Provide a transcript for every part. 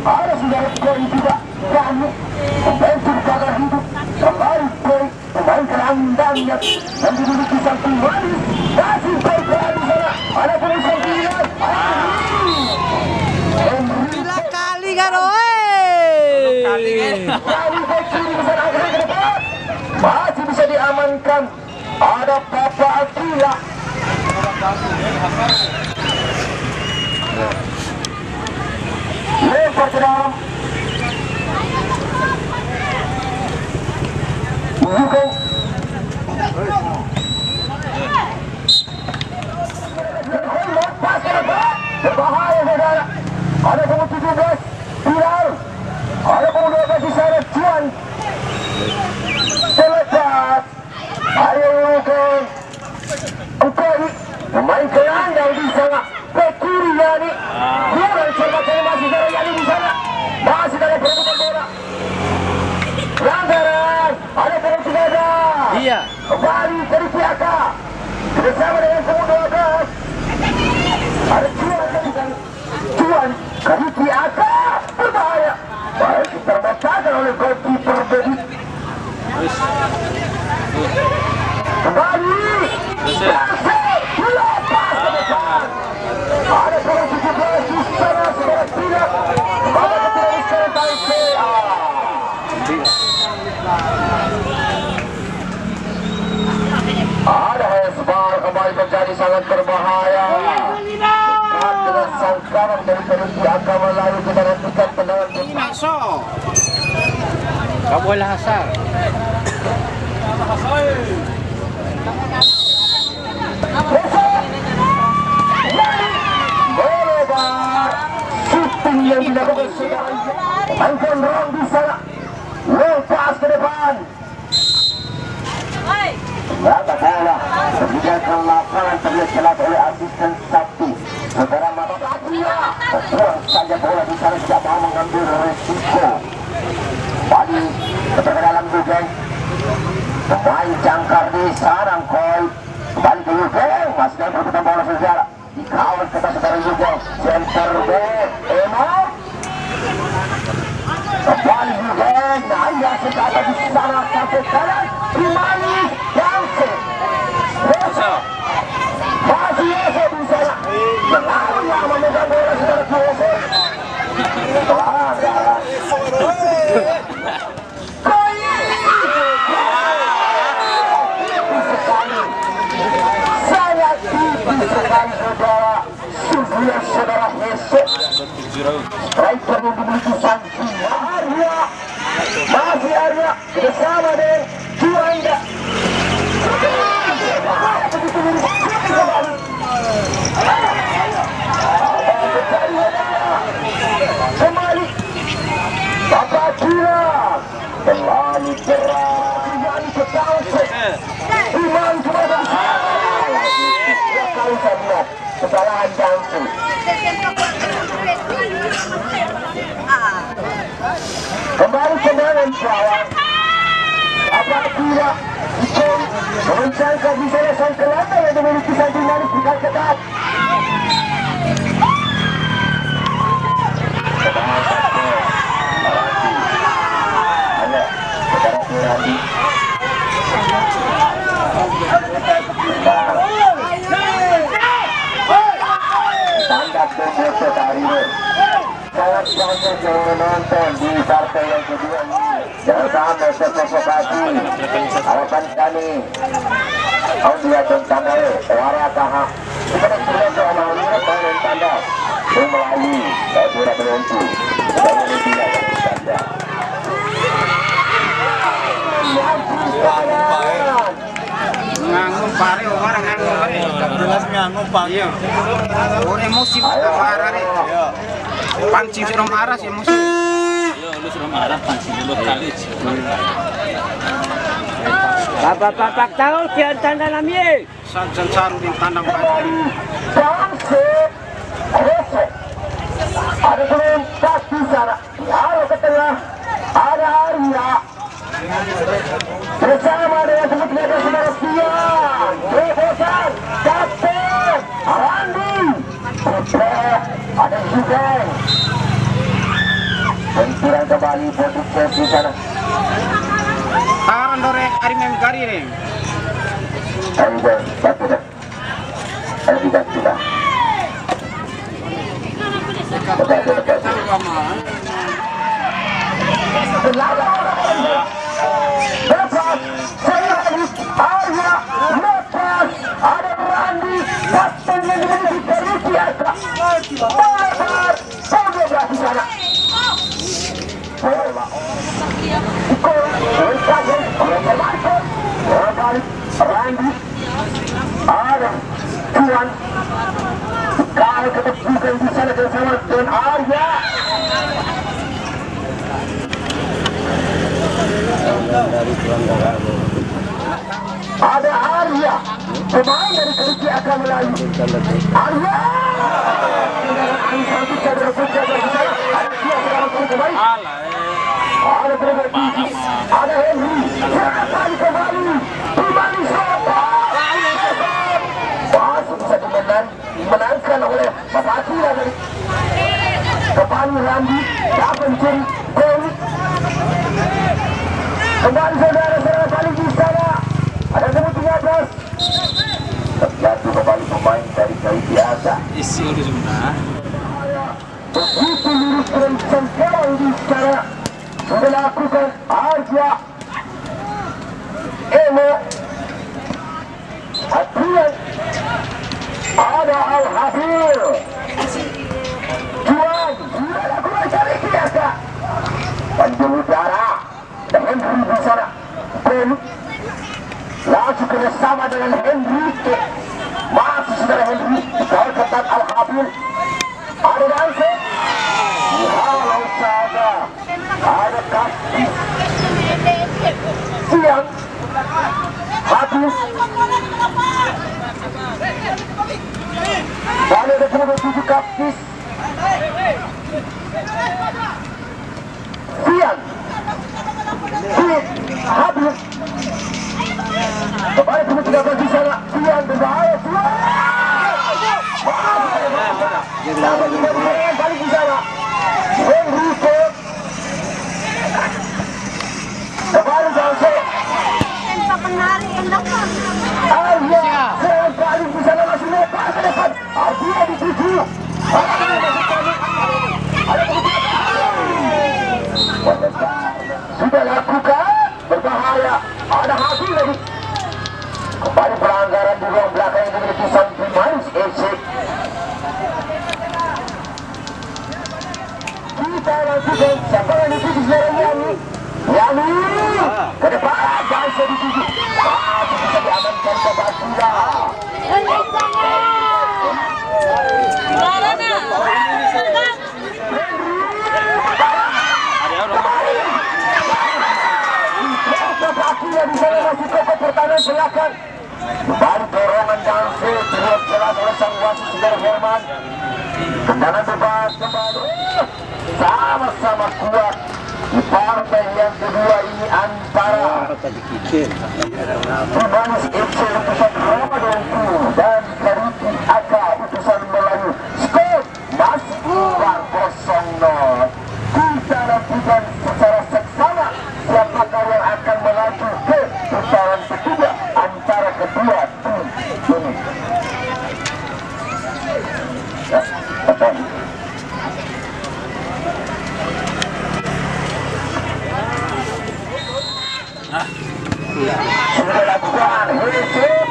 Ada sudah poin juga. Kamu membentuk pagar hidup. Kembali poin pemain kerandangnya dan diduduki samping manis. Kasih poin di sana. Ada poin sembilan. Bila kali kan, Kali kecil di sana akhirnya ke depan. Masih bisa diamankan. Ada Papa Akila. Lempar ke dalam. Bukan. Lepas ke depan. Berbahaya saudara. Ada nomor 17 Bilal. Ada nomor 12 di sana Cuan. Selepas. Ayo Bukan. Ukari. Pemain gelandang di sana. Pekiri Yani. Kurang cermat masih dari Yani di sana. Masih dalam perebutan bola. Pelanggaran. Ada nomor 13. Iya. Kembali dari Piaka. Bersama dengan nomor 12. Ada Cuan dari sana. Cuan. Dari Piaka. Berbahaya. Baik terbatalkan oleh goalkeeper Bedi. Kembali. Lepas ke depan. Ada nomor 17 di sana sudah tidak. Pada ketika sekarang dari PA. Ada Hezbar kembali menjadi sangat berbahaya. Dekat dengan sangkaran dari peneliti agama lalu kita nantikan tendangan Masuk. Kamu boleh hasar. Bolebar shooting yang dilakukan saudara. Pemain Rong di sana. Lepas ke depan. Berapa bola kebijakan lapangan terlihat jelas oleh asisten Sabtu. Saudara Mata Akia buang saja bola di sana, tidak mau mengambil resiko. Balik ke dalam Yugeng. Pemain jangkar di sarang Koi. Kembali ke Yugeng. Masih dalam perputaran bola saudara. Dikawal ke saudara Yugeng. Center back Emo. Kembali Yugeng. Naya sekali di sana sampai kanan. Imani Yangse. Masih Yose di sana. Selalu yang memegang bola saudara Yose. Pelanggaran. Sangat tipis sekali saudara. Sudah saudara Hesek. Striker yang dimiliki Santi Arya. Masih Arya bersama dengan Juanda. Kembali Bapak Kira terlalu berat. Imani ke Tauset. Iman kepada dia kali saja kesalahan Jansen. Kembali tendangan Syawang. Bapak Kira Ikon merencangkan di sana sang kelanda yang memiliki Santi Manis bukan ketat. Tanda berfoto Tariro. Sangat banyak yang menonton di partai yang kedua ini. Jangan sampai terprovokasi. Harapan kami Aulia dan Tanda Suara Taha. Kita sudah soal panen Tanda melalui suara penonton dan media yang Tanda. Nganggung pare orang nganggung pare. Jelas nganggung Pak. Iya. Oh emosi marah deh. Pancing sudah marah sih emosi. Iya, lu sudah marah pancing dulu kali. Bapak tahu kian tanda namanya. Sanjan saru di tandang pagi. Ada perempat di sana. Arah ke tengah. Ada Arya. Bersama dengan sebutnya ada saudara Pian. Terobosan. Kapten. Arandi. Ada Yugeng. kembali produksi di sana. Tawaran dorek ari mem kari reng. Ayo batu dah. Ayo diganti dah. Lepas saya Arya lepas ada Randi kapten yang dimiliki Periki Aka Babar Bogor di sana. Bola Ikut Rekaje Rekaje balik Randi ada Tuan kalau ketepukan di sana bersama dengan Arya. Ada Arya, pemain dari Periki akan melayu. Arya, ada Periki, ada Henry, silakan kembali Sota. Masih bisa dimenangkan oleh Bapak Atila dari Kepani Randi, dapat mencuri gol. Kembali saudara-saudara balik di sana. Ada nomor 13. Terjatuh kembali pemain dari Periki Aka. Isi udah sudah. Begitu lurus dan sempurna di sana. Sudah lakukan Arja, Emo, Adrian, ada Al-Hafir, Juan, sudah lakukan Periki Aka. Panjang udara. Henry di sana, Ben langsung kerjasama dengan Henry, masih saudara Henry, dikawal ketat Al-Habil, ada Danse, halau saja, ada Kasih, Siang, Habis, dan ada 27 Kapis, Siang, habis kembali ke 13 di sana. Sian berbahaya, balik di sana. Enrico kembali Danse. Arya balik di sana, masih lepas ke depan. Arya dituju. Sudah lakukan berbahaya, ada hasil lagi. Kembali pelanggaran di ruang belakang yang dimiliki Sampai Manis FC. Kita lakukan siapa yang dituju sebenarnya Yani ke depan dan sedikit masih bisa diamankan ke Batula. Batula di sana masih kokoh pertahanan belakang. Baru dorongan Danse terlihat jelas oleh sang wasit Saudara Herman. Tendangan bebas kembali. Sama-sama kuat di partai yang kedua ini antara Manis FC utusan Ramadan dan Periki Aka utusan Melayu. Skor masih 4-0. Kita nantikan secara seksama siapakah yang akan melaju ke putaran ketiga antara kedua tim ini. Sudah lakukan Hesep.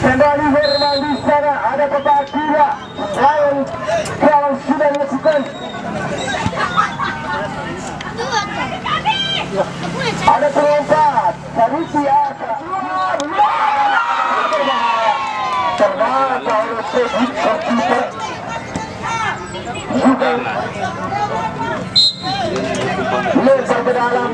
Kembali Herman di sana, ada Batula. Lion kalau sudah lakukan. Ada perompak Periki Aka. Ternyata oleh Sedih terkiper. Juga lempar ke dalam.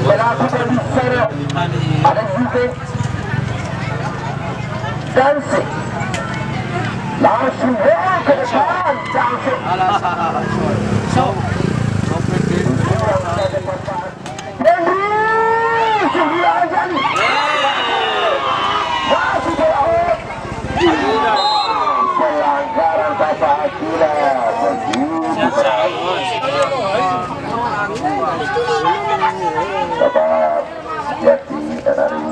Melakukan di sana. Ada juga Danse. Langsung ke depan Danse. Henry, 9 jam. Bapak Yati dan hari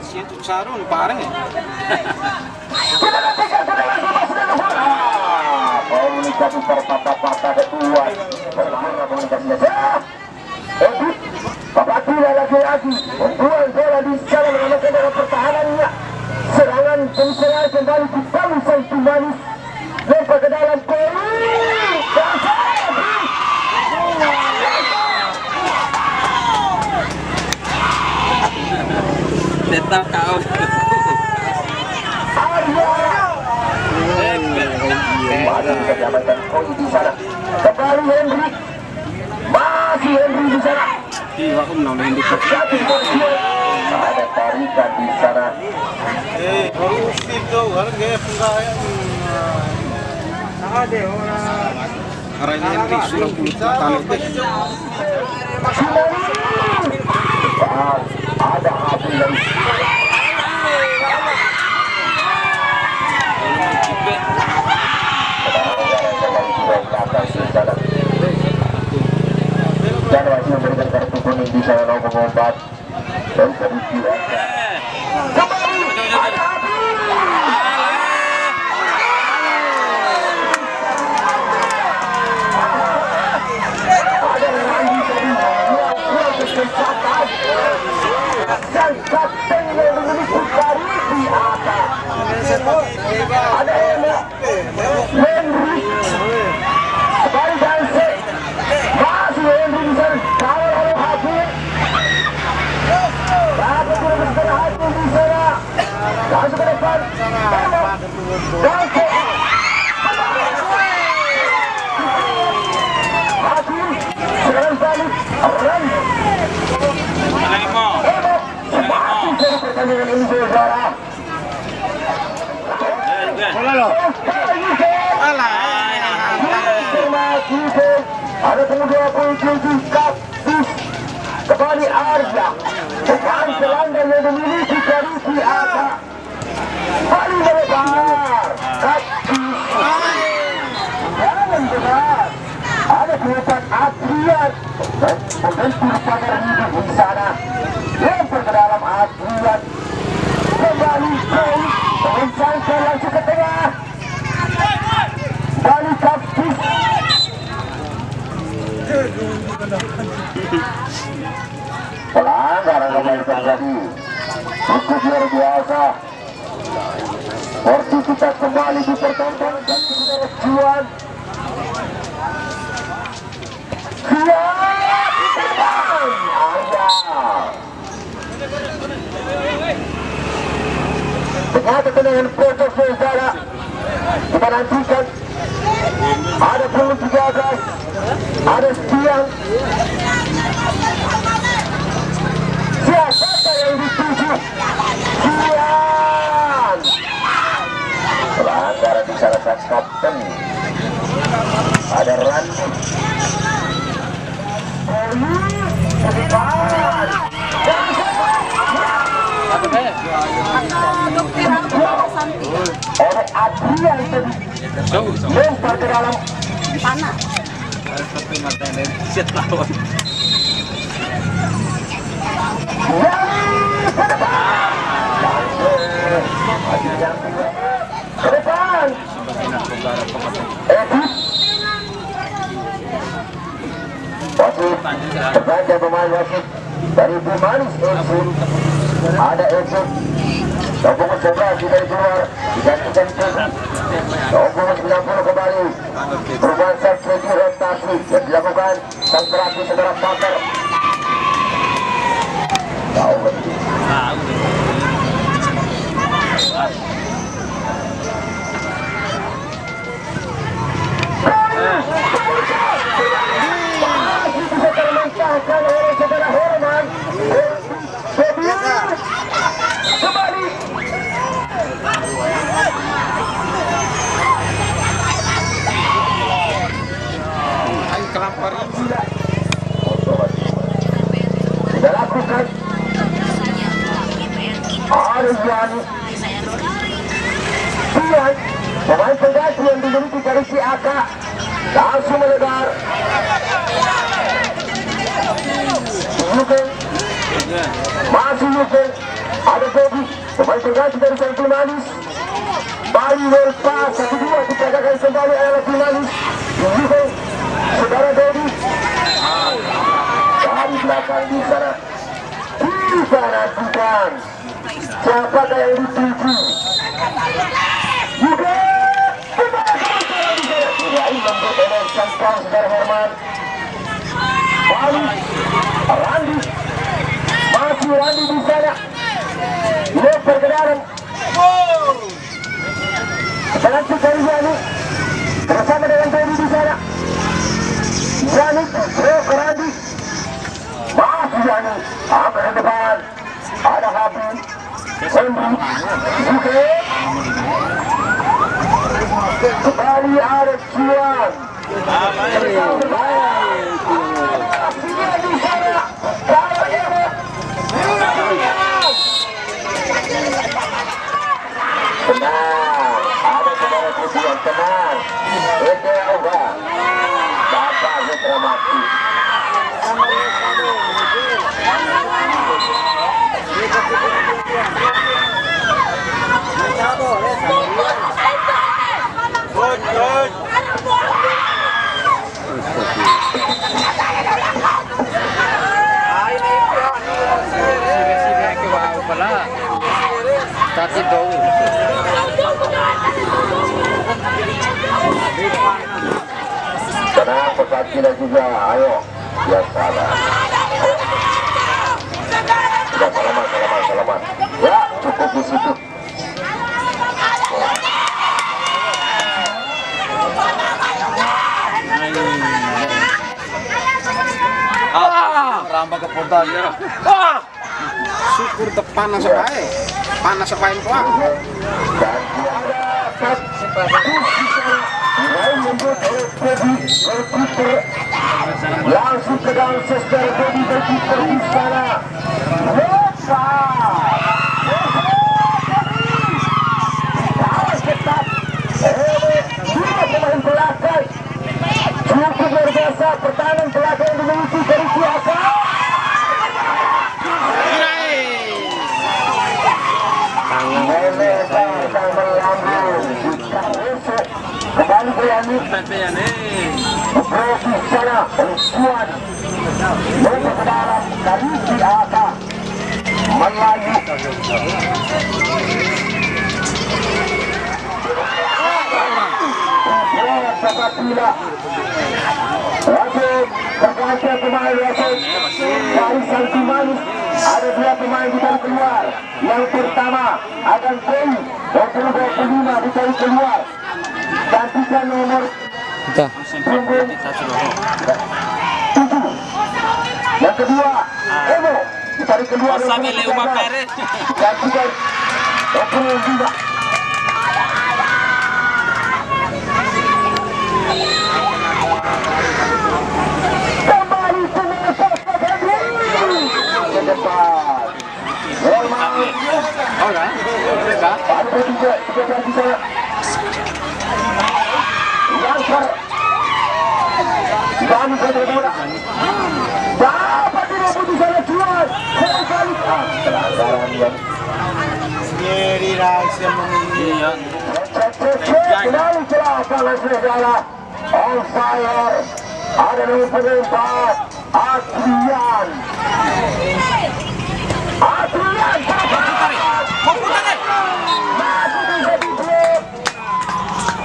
Si itu sarung pareng ya. komunikasi patah-patah kedua bagaimana komunikasinya Edit Bapak Tila lagi-lagi membuang bola di jalan mengamankan dalam pertahanannya serangan penyerangan kembali di Bangsa itu manis lempar ke dalam Tetap kau. masih bisa diamankan poin di sana kembali Henry masih Henry di sana Iya, aku menang di satu porsiun ada tarikan di sana harus itu harus gaya penggaya. Ada orang. Karena ini Henry sudah puluh tahun itu. ada api dari dan masih memberikan kartu kuning di sana mengombat dan kondisi kembali ada api ada Randy tadi yang kesempatan dan kapten yang memiliki Karisi atas ada Henry kembali Danse masih Henry di sana kawal oleh Hakim dapat merebutkan Hakim di sana langsung ke depan Danse Hakim serangan balik Randy pertandingan ini saudara. Ada kemudian kunci Kapus kembali Arya bukan selanggar yang dimiliki Karisi Aka kembali melebar Kapus jangan benar ada kelihatan Adrian dan membentur pagar hidup di sana lempar ke dalam Adrian kembali Koi mengencangkan langsung ke tengah kembali Kapus pelanggaran kembali terjadi cukup luar biasa sportivitas kembali dipertonton dan saudara Juan ternyata dengan pojok saudara kita nantikan ada puluh 13 ada Stian siapa yang dituju Stian pelanggaran di salah satu kapten ada Randy oleh Adrian lempar ke dalam panas. ke depan wasit tergantung pemain wasit dari Bimanis FC ada FC nombor 11 dari luar digantikan ke nombor 90 kembali perubahan strategi rotasi yang dilakukan sang pelatih saudara Pakar tahu bisa termentahkan oleh saudara Herman kembali Kelampar sudah lakukan Arjani Tuan pemain pengganti yang dimiliki Karisi Aka langsung melebar Yuken. Masih Yuken. Ada Bobby. Pemain pengganti dari sang Manis. Bali lepas 1-2 dipegangkan kembali oleh Manis. Yuken. Saudara Bobby. Dari belakang di sana. Bisa nantikan. Siapakah yang dituju? Yuken. Lembut oleh sang Saudara Herman. Bali. Randi. Masih Randi di sana. Lebar ke dalam. Penalti dari Yani bersama dengan Teddy di sana. Yani throw ke Randi. Masih Yani. Angkat ke depan. Ada Habib. Henry. Yuke. Kembali Arif Juan. Tenang, ada saudara Pujian, tenang. Itu ubah. Bapak Putra mati. Tenang, pesakina juga, ayo. Ya salah. Sudah salaman. Ya, cukup di situ. Rambah ke portal ya. Syukur panas baik. Panas baik tuang. Dan langsung ke dalam sester Bobby berkiper di sana. Ketat. Dua pemain belakang. Cukup luar biasa pertahanan belakang yang dimiliki dari siapa? Kembali ke Yani. Operasi sana Juan. Lalu ke dalam dari Siaka. Melayu. Sapatila. Wasit berganti pemain wasit dari sang Manis. Ada dua pemain ditarik keluar. Yang pertama akan Kelly 25 ditarik keluar. Gantikan nomor punggung 7. Yang kedua Emo ditarik keluar. Gantikan 25. On fire. Ada nomor penempat Adrian.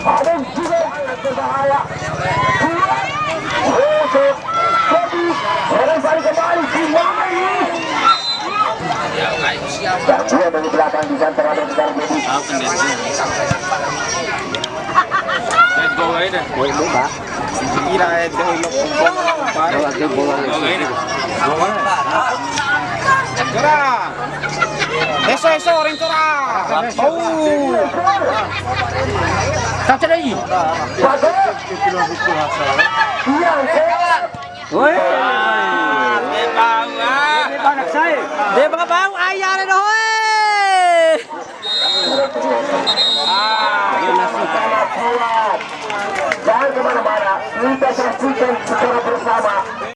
Ada juga berbahaya. Untuk Bobby. Orang balik kembali Manis. Dan dua dari belakang di antara besar Bobby. Eso orang cerah. Tak lagi. Woi. Dia bau ayah dah woi. Jangan kemana-mana, kita saksikan secara bersama